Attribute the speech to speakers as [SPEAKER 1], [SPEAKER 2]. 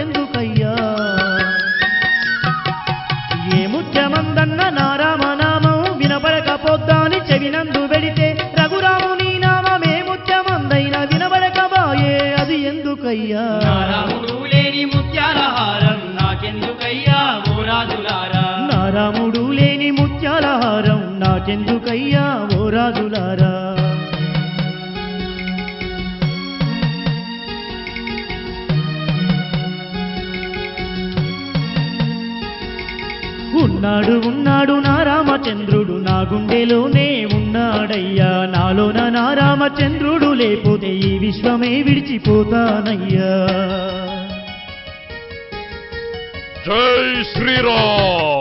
[SPEAKER 1] నాకెందుకయ్యా ఏ ముత్యమందన్న నా రామనామం వినబడకపోద్దాని చెవినందు వెడితే రఘురాముని నామమే ముత్యమందైన వినబడకబాయే అది ఎందుకయ్యా
[SPEAKER 2] రాముడు లేని ముత్యాల హారం నాకెందుకయ్యా ఓ రాజులారా
[SPEAKER 1] రాముడు లేని ముత్యాల హారం నాకెందుకయ్యా ఓ రాజులారా ఉన్నాడు ఉన్నాడు నా రామచంద్రుడు నా గుండెలోనే ఉన్నాడయ్యా నాలోన నా రామచంద్రుడు లేకపోతే ఈ విశ్వమే విడిచిపోతానయ్యా
[SPEAKER 3] జై శ్రీరామ్.